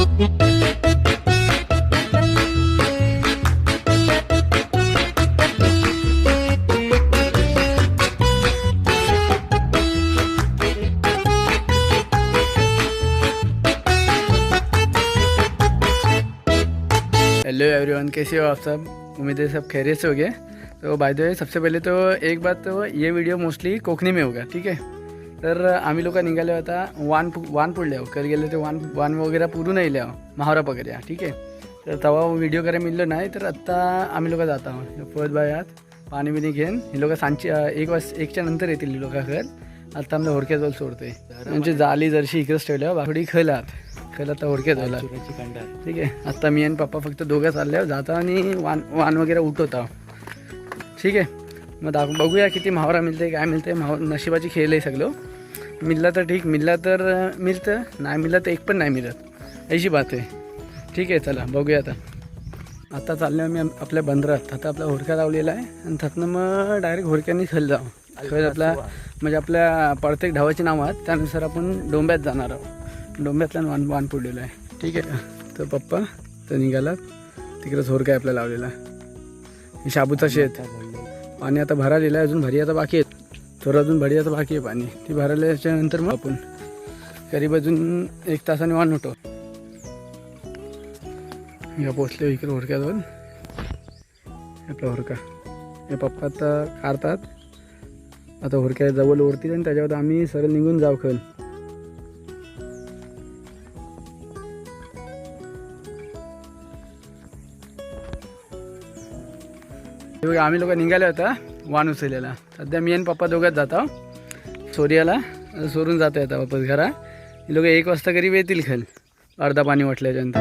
Hello everyone, कैसे हो आप सब? उम्मीद है सब खैरियत से हो गए। तो बाय द वे सबसे पहले तो एक बात, तो ये व्हिडिओ मोस्टली कोकणी में होगा, ठीक आहे। तर आम्ही लोक निघाले होता वान पुढल्या कर गेले ते वान वगैरे पुरून येल्या महावरा पगड्या, ठीक आहे। तर तेव्हा व्हिडिओ करायला मिळलं नाही, तर आत्ता आम्ही लोक जात आहोत फौज बायात पाणी बिणी घेऊन। हे लोक सांजची 1च्या नंतर येतील ही लोक घर। आता आम्हाला होडक्याजवळ सोडतोय, म्हणजे जाली जरशी इकडेच ठेवल्या, बाकडी खलात तर होडक्यात झाला, ठीक आहे। आता मी आणि पप्पा फक्त दोघं चालल्यावर जाता आणि वान वगैरे उठवता, ठीक आहे। मग बघूया किती महावरा मिळते, काय मिळते। नशिबाची खेळ आहे सगळं। मिळला तर ठीक, मिळला तर मिळतं, नाही मिळलं तर एक पण नाही मिळत, अशी बात आहे, ठीक आहे। चला बघूया आता चाललो मी आपल्या बंदरात। आता आपला होडका लावलेला आहे आणि त्यातनं मग डायरेक्ट होडक्याने खल जाऊ। खल आपला म्हणजे आपल्या प्रत्येक ढावाची नाव आहेत, त्यानुसार आपण डोंब्यात जाणार आहोत। डोंब्यातला वान पडलेला आहे, ठीक आहे। तर पप्पा तर निघाला, तिकडेच होडका आहे आपला लावलेला। शाबूचा शेत, पाणी आता भरालेलं आहे, अजून भरी आता बाकी आहे, थोडं अजून भरी आता बाकी आहे पाणी। ती भराल्याच्या नंतर मग आपण करीब अजून 1 तासाने वान होतो। या पोचले इकडे होडक्याजवळ, आपला होडका हे पप्पा आता काढतात। आता होडक्या जवळ ओढतील आणि त्याच्यावर आम्ही सरळ निघून जाऊ खल। आम्ही लोक निघाले होता वान उचललेला। सध्या मी आणि पप्पा दोघात जातो सोर्याला, सोडून जातो आता वापस घरा। हे लोक 1 वाजता करीब येतील खल, अर्धा पाणी वाटल्याच्यानंतर।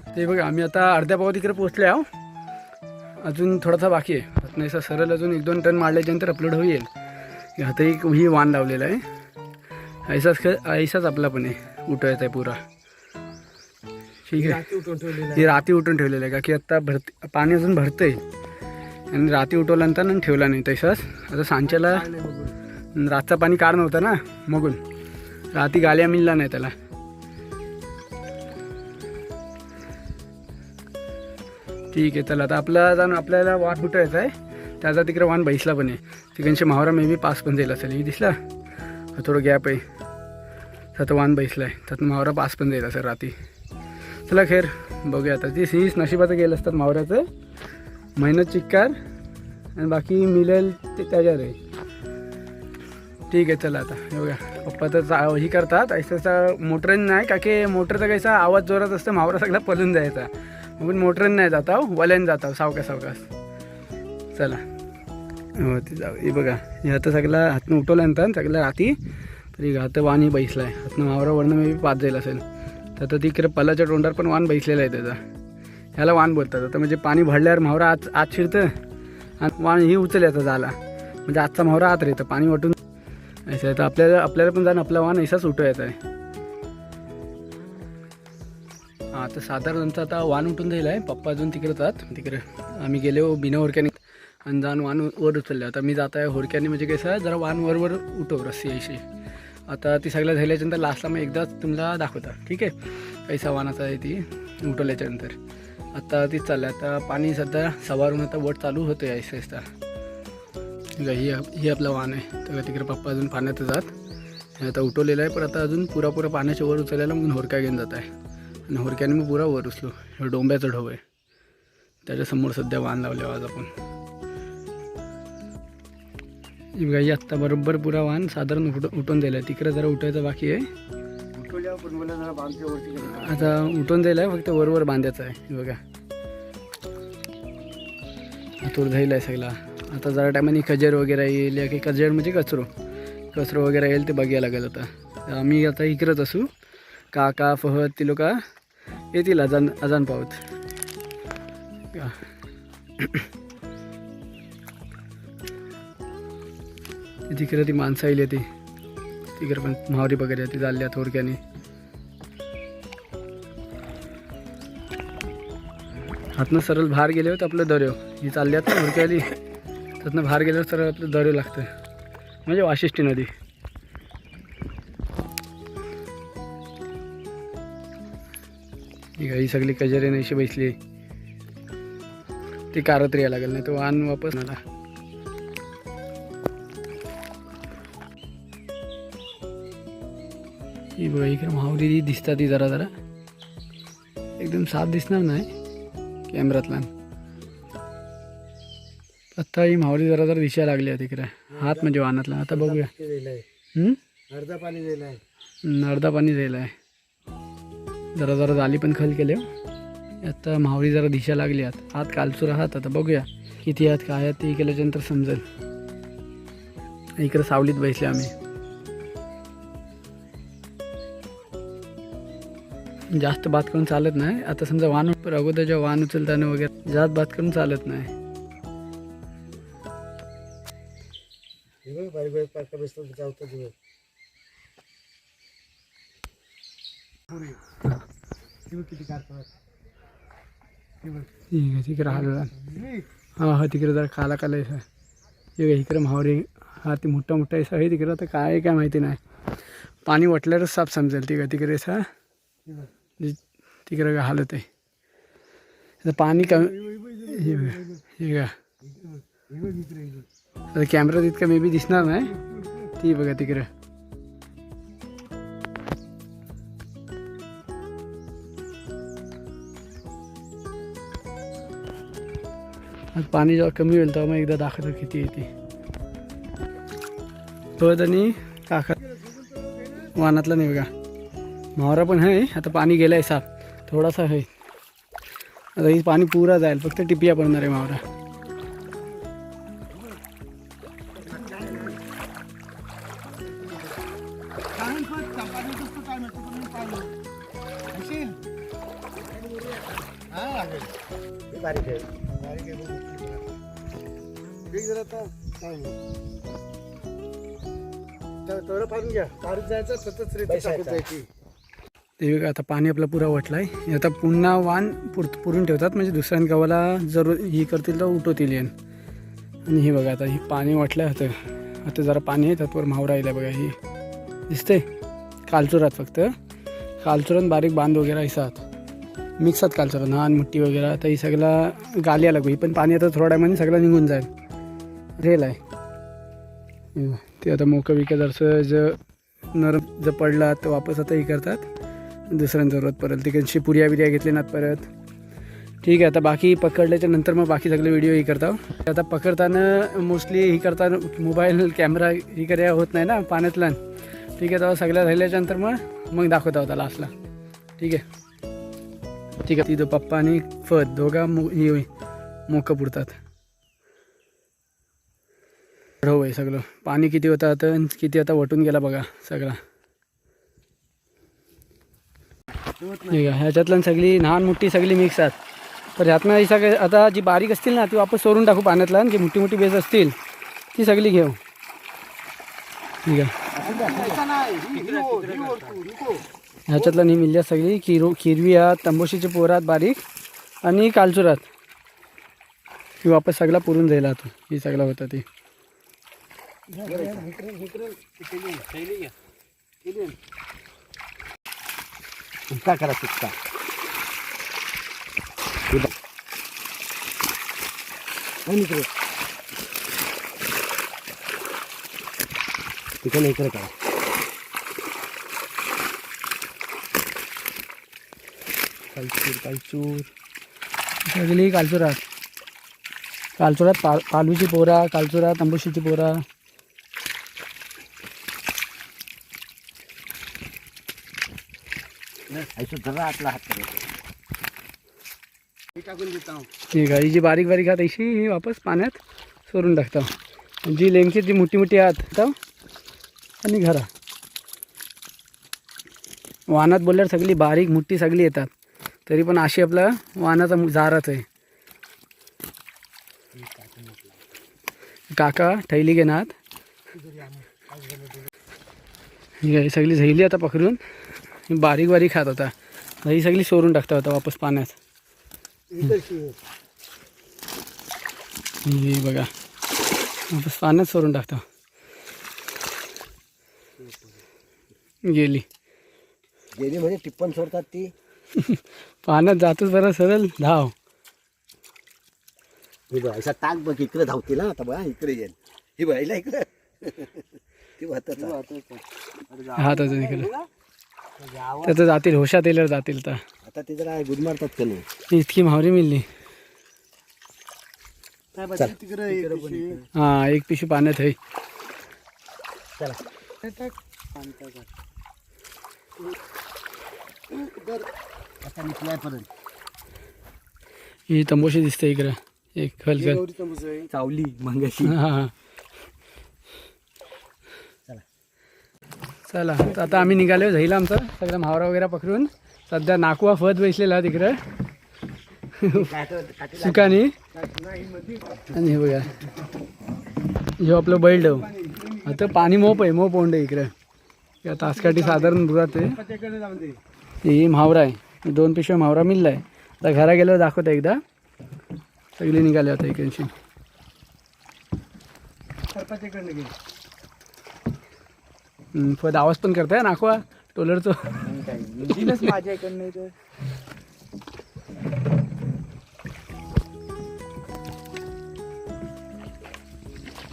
ते बघा आम्ही आता अर्ध्या पाव तिकडे पोहोचले आहो, अजून थोडासा बाकी आहे। नाही सर सरळ अजून 1-2 टन मारल्याच्यानंतर अपलोड होईल। आता एक ही वान लावलेला आहे, ऐसाच आपला पण आहे, उठवायचा आहे पुरा, ठीक आहे। हे रात्री उठून ठेवलेलं आहे का की आत्ता पाणी अजून भरतंय आणि रात्री उठवल्यानंतर ठेवला नाही तसाच। आता सांच्याला रातचा पाणी काढ नव्हतं ना, मगून रात्री गाल्या मिळला नाही त्याला, ठीक आहे। चला आता आपल्याला वान उठवायचा आहे, त्याचा तिकडे वान बैसला पण आहे। तिकडचे महावरा मे बी 5 पण जाईल असेल, ही दिसला थोडं गॅप आहे, त्यात वान बैसला आहे, त्यात महावरा 5 पण जाईल असेल रात्री। चला खैर बघूया आता, ती सीच नशिबाचं गेलं असतात महावऱ्याचं, मेहनत चिक्कार आणि बाकी मिळेल ते त्याच्यावर आहे, ठीक आहे। चला आता बघा पप्पा तर ही करतात ऐसाचा मोटरन नाही का की मोटरचा कैसा आवाज जोरात असतं, महावरा सगळा पळून जायचा, मग मोटरन नाही जाता वल्यान जाता सावकाश। चला हो ते जाऊ। हे बघा हे आता सगळा हातनं उठवल्यानंतर सगळं रात्री तरी हात वान ही बैसला आहे, हातनं महावरावरनं मे बी 5 जाईल असेल। तर आता तिकडे पलाच्या तोंडावर पण वान बैसलेला आहे त्याचा, ह्याला वान बोलतात। आता म्हणजे पाणी भरल्यावर महावरा आत शिरतं आणि वान ही उचलल्याचा झाला, म्हणजे आजचा महावरा आत राहतं, पाणी वाटून असं आहे। तर आपल्याला पण जाणं आपला वान ऐसाच उठवायचा आहे। हां तर साधारणतः आता वान उठून जाईल आहे, पप्पा अजून तिकडे जातात, तिकडे आम्ही गेलो बिना होडक्याने आणि जाऊन वान वर उचलले। आता मी जात आहे होडक्याने, म्हणजे कसं जरा वान वर उठव रस्सी अशी। आता ती सगळं झाल्याच्यानंतर लास्टला मग एकदाच तुम्हाला दाखवता, ठीक आहे, कैसा वानाचा आहे ती उठवल्याच्यानंतर। आता तीच चाललं, आता पाणी सध्या सवारून आता वट चालू होतं आहे ऐसा। ही आपला वान आहे, तर तिकडे पप्पा अजून पाण्यात जात, आता उठवलेलं आहे, पण आता अजून पुरा पाण्याच्या वर उचलायला म्हणून होडका घेऊन जात आहे आणि होडक्याने मी पुरा वर उचलो। हे डोंब्याचं ढोब आहे, त्याच्यासमोर सध्या वान लावले आज आपण। ही आत्ता बरोबर पुरा वान साधारण उठून दिलं आहे, तिकडे जरा उठायचं बाकी आहे, आता उठून दिलं आहे, फक्त वरवर बांधायचं आहे। हे बघा आतूर झालेला आहे सगळा। आता जरा टायमाने खजर वगैरे येईल, या की खजर म्हणजे कचरो वगैरे येईल, ते बघायला लागेल। आता आम्ही आता इकडेच असू, काका फहद ती लोक येतील अजान पावत। तिकडे ती माणसं येईल, ती तिकडे पण महावरी वगैरे ती चालल्या थोडक्याने। हातनं सरळ बाहेर गेले होते आपलं दर्यो ही चालली आता हुडक्याली त्यातनं बाहेर गेल्यावर सरळ आपलं दर्यो लागतं म्हणजे वाशिष्ठी नदी. ही सगळी कजरे नाहीशी बसली ती कारत यायला लागेल नाही तर वाहन वापस मला. ही बघा इकडे माहुली दिसतात ती जरा जरा एकदम साफ दिसणार नाही कॅमेरातला. आता ही माहुली जरा जरा दिसायला लागली आहे तिकडे हात म्हणजे वाहनातला. आता बघूया अर्धा पाणी दिलं आहे. अर्धा पाणी जायला आहे जरा जरा जाली पण खल केले. आता माहुली जरा दिशा लागली आत कालचूर आहात. आता बघूया किती आहात काय आहेत ते केल्याच्यानंतर समजेल. इकडे सावलीत बसले आम्ही. जास्त बात करून चालत नाही. आता समजा वाहन अगोदर जेव्हा वाहन उचलताना वगैरे जास्त बात करून चालत नाही. बारीक बारीक पार्का बसतो जाऊत दिवस किती कारखाना तिकडे हा हा तिकडे जरा खाला खाला इकडे मावरी हा ते मोठा मोठा ऐसा आहे तिकडे. आता काय काय माहिती नाही पाणी वाटल्यावरच साफ समजेल. तिकडे सा तिकडे काय हालत आहे आता पाणी कमी हे का कॅमेरा तितकं मे बी दिसणार नाही. ती बघा तिकडे पाणी जेव्हा कमी होईल तेव्हा मग एकदा दाखवतो किती येते. तो आणि काका वाहनातला नाही बघा म्हावरा पण आहे. आता पाणी गेलं आहे साफ थोडासा आहे. आता ही पाणी पुरा जाईल फक्त टिपिया पडणार आहे म्हावरा. बारीक आहे बारीक आहे जरा तेवढं पाडून घ्या. पाडून जायचं सतत जायची. ते बघा आता पाणी आपला पुरा वटला आहे. आता पुन्हा वाहन पुरून ठेवतात म्हणजे दुसऱ्या गावाला जरूर ही करतील तर उठवतील येण. आणि हे बघा आता ही पाणी वाटलं होतं. आता जरा पाणी आहे त्यातवर म्हावरा येईल बघा. ही दिसते कालचुरात फक्त कालचुरात बारीक बांध वगैरे असतात मिक्सात कालचुरात नान मुट्टी वगैरे. आता ही सगळा गाली लागू ही पण पाणी आता थोड्या टायमाने सगळं निघून जाईल. रेल आहे ते आता मोकं विकत जरसं नरम जर पडला तर वापस आता हे करतात दुसऱ्यांना जरूरत पडेल. तिकडची पुऱ्या बिर्या घेतली नात परत. ठीक आहे आता बाकी पकडल्याच्या नंतर मग बाकी सगळे व्हिडिओ हे करता. आता पकडताना मोस्टली ही करताना मोबाईल कॅमेरा ही करायला होत नाही ना पाण्यातला. ठीक आहे तेव्हा सगळ्या राहिल्याच्यानंतर मग दाखवता होता लास्टला. ठीक आहे ठीक आहे. तिथं पप्पा आणि फत दोघा ही मोकं पुरतात. हो आहे सगळं पाणी किती होतं आता किती आता वटून गेला बघा सगळा. ठीक आहे ह्याच्यातलं सगळी लहान मोठी सगळी मिक्स आहेत. तर ह्यातनं ही सगळं आता जी बारीक असतील ना ती वापस सोडून टाकू पाण्यातला. जी मोठी मोठी बेस असतील ती सगळी घेऊ. ठीक आहे ह्याच्यातला नाही मिळल्या सगळी किरवी आहात तंबोशीचे पोरात बारीक आणि कालचुरात ही वापस सगळा पुरून जाईल. आता ही सगळा होता ती सुट्टा करा सुट्टा तिकडे इकडे करा. कालचूर सगळी कालचुरात पालूची पोरा कालचुरात तंबोशीची पोरा. ठीक आहे ही जी बारीक बारीक आहात अशी ही वापस पाण्यात सोडून टाकता. जी लेंकी जी मोठी मोठी आहात आणि घरा वाहनात बोलल्यावर सगळी बारीक मोठी सगळी येतात. तरी पण अशी आपला वाहनाचा जाराच आहे. काका ठैली घेणार ही सगळी झैली आता पकडून बारीक बारीक खात होता. ही सगळी सोडून टाकता होता वापस पाण्यात. इकडची हे बघा बस पाण्यात सोडून टाकतो. गेली गेली म्हणजे टिप्पण सोडतात ती. पाण्यात जातोच बरं सरळ धाव. ही बघ असा ताक बघ इकडे धावतील ना आता बघा इकडे येईल. ही बघायला इकडे ती वाहतच हा त्याचं इकडे त्याचं जातील होशात येल्यावर जातील. तर आता ते जरा गुद मारतात का नाही. इतकी मावरी मिळली. काय बघ तिकडे एक पिशवी. हा एक पिशवी पाण्यात आहे. चला आता निघल्यापर्यंत ही तंबोशी दिसते इकडं एक खलखल. गौरी तंबूच आहे. चावली मंगाशी. हा चला चला तर आता आम्ही निघालो झाईला आमचं सगळं मावरा वगैरे पकडून. सध्या नाकवा फत बसलेला तिकडं सुकानी. आणि हे बघा हे आपलं बैल डव. आता पाणी मोप आहे मोप ओंड आहे इकडं. या तासकाठी साधारण दुरात आहे. ही म्हावरा आहे. 2 पिशव्या म्हावरा मिळला आहे. आता घरा गेल्यावर दाखवता एकदा. सगळी निघाले आता इकडची. फद आवाज पण करताय नाकवा टोलरचं. माझ्या इकडनं इथं.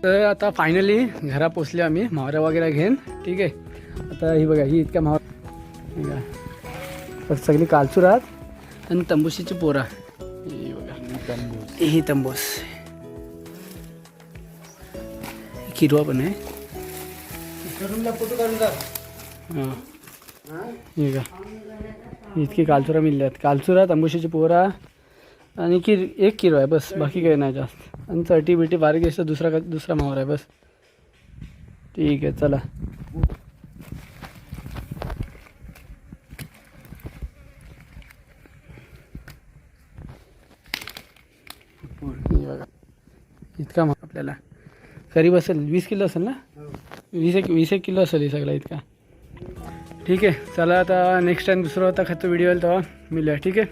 तर आता फायनली घरा पोचले आम्ही म्हावरा वगैरे घेऊन. ठीक आहे आता ही बघा ही इतक्या म्हावरा तर सगळी कालचुरात आणि तंबूशीची पोरा. ही बघा ही तंबूस किरवा पण आहे. फोटो काढून जा. हां हे का इतकी कालचुरा मिळल्यात. कालचुरा तंबूशीची पोरा आणि एक किलो आहे बस. बाकी काही नाही जास्त. आणि चटी बिटी बारीक असतं दुसरा मावर आहे बस. ठीक आहे चला. इतका आपल्याला करीब असेल 20 किलो असेल ना. 20 किलो असेल हे सगळं इतका. ठीक आहे चला आता नेक्स्ट टाइम दुसरा होता खातो व्हिडिओ तेव्हा मिळूया. ठीक आहे.